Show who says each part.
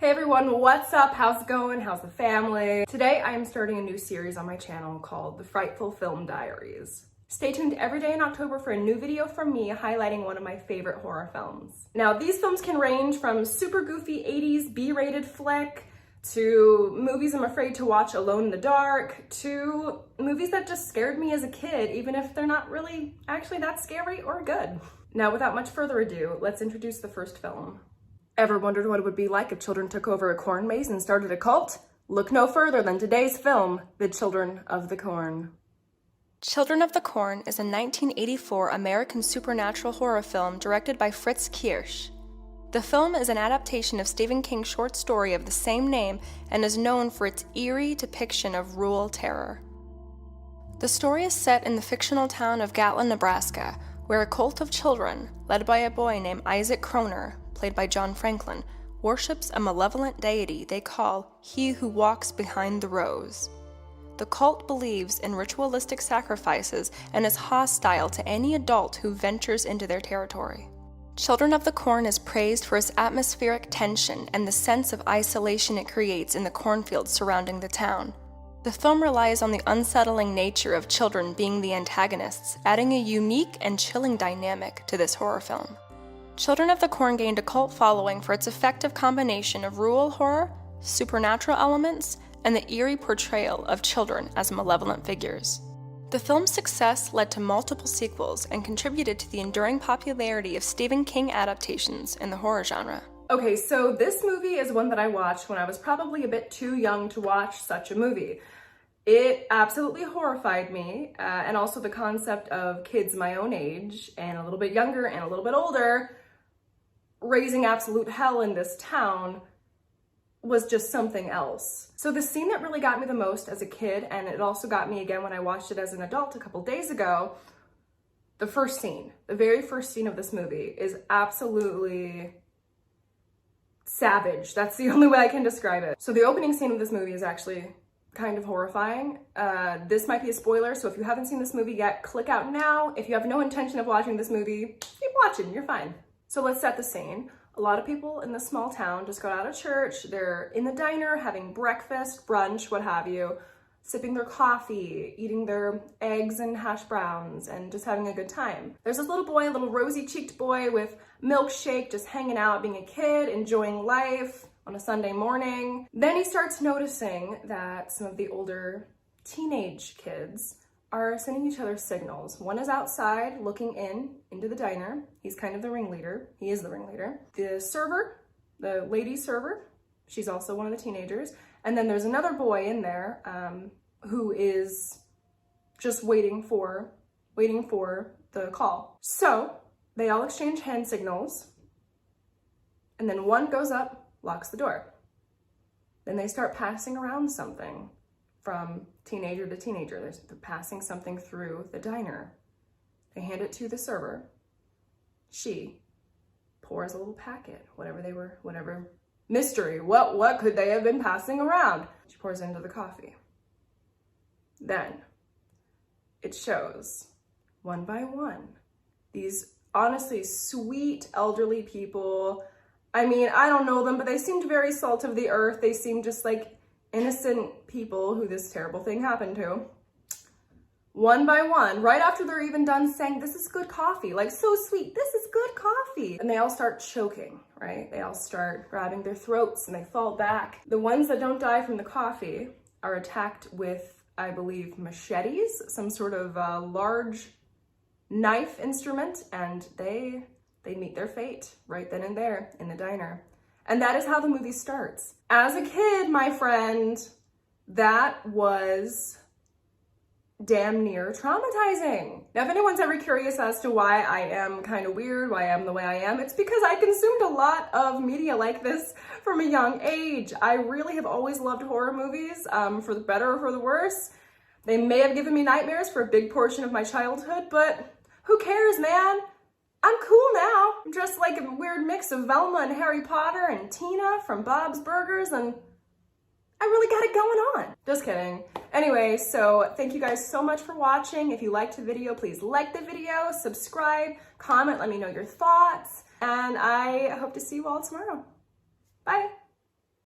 Speaker 1: Hey everyone, what's up? How's it going? How's the family? Today I am starting a new series on my channel called The Frightful Film Diaries. Stay tuned every day in October for a new video from me highlighting one of my favorite horror films. Now these films can range from super goofy 80s B-rated flick to movies I'm afraid to watch alone in the dark to movies that just scared me as a kid, even if they're not really actually that scary or good. Now without much further ado, let's introduce the first film. Ever wondered what it would be like if children took over a corn maze and started a cult? Look no further than today's film, The Children of the Corn.
Speaker 2: Children of the Corn is a 1984 American supernatural horror film directed by Fritz Kirsch. The film is an adaptation of Stephen King's short story of the same name and is known for its eerie depiction of rural terror. The story is set in the fictional town of Gatlin, Nebraska, where a cult of children, led by a boy named Isaac Kroner, played by John Franklin, worships a malevolent deity they call He Who Walks Behind the Rose. The cult believes in ritualistic sacrifices and is hostile to any adult who ventures into their territory. Children of the Corn is praised for its atmospheric tension and the sense of isolation it creates in the cornfields surrounding the town. The film relies on the unsettling nature of children being the antagonists, adding a unique and chilling dynamic to this horror film. Children of the Corn gained a cult following for its effective combination of rural horror, supernatural elements, and the eerie portrayal of children as malevolent figures. The film's success led to multiple sequels and contributed to the enduring popularity of Stephen King adaptations in the horror genre.
Speaker 1: Okay, so this movie is one that I watched when I was probably a bit too young to watch such a movie. It absolutely horrified me, and also the concept of kids my own age and a little bit younger and a little bit older raising absolute hell in this town was just something else. So the scene that really got me the most as a kid, and it also got me again when I watched it as an adult a couple days ago, the first scene, the very first scene of this movie is absolutely savage. That's the only way I can describe it. So the opening scene of this movie is actually kind of horrifying. This might be a spoiler, so if you haven't seen this movie yet, click out now. If you have no intention of watching this movie, keep watching, you're fine. So let's set the scene. A lot of people in this small town just got out of church. They're in the diner having breakfast, brunch, what have you, sipping their coffee, eating their eggs and hash browns, and just having a good time. There's this little boy, a little rosy-cheeked boy with milkshake, just hanging out, being a kid, enjoying life on a Sunday morning. Then he starts noticing that some of the older teenage kids are sending each other signals. One is outside looking into the diner. He's kind of the ringleader. He is the ringleader. The server, the lady server, she's also one of the teenagers. And then there's another boy in there who is just waiting for the call. So they all exchange hand signals, and then one goes up, locks the door. Then they start passing around something from teenager to teenager. They're passing something through the diner. They hand it to the server. She pours a little packet, whatever mystery. What could they have been passing around? She pours into the coffee. Then it shows, one by one, these honestly sweet elderly people. I mean, I don't know them, but they seemed very salt of the earth. They seemed just like innocent people who this terrible thing happened to. One by one, right after they're even done saying, "This is good coffee," like so sweet, "This is good coffee," and they all start choking, right? They all start grabbing their throats and they fall back. The ones that don't die from the coffee are attacked with, I believe, machetes, some sort of large knife instrument, and they meet their fate right then and there in the diner. And that is how the movie starts. As a kid, my friend, that was damn near traumatizing. Now, if anyone's ever curious as to why I am kind of weird, why I am the way I am, it's because I consumed a lot of media like this from a young age. I really have always loved horror movies, for the better or for the worse. They may have given me nightmares for a big portion of my childhood, but who cares, man? I'm cool now. I'm dressed like a weird mix of Velma and Harry Potter and Tina from Bob's Burgers, and I really got it going on. Just kidding. Anyway, so thank you guys so much for watching. If you liked the video, please like the video, subscribe, comment, let me know your thoughts, and I hope to see you all tomorrow. Bye.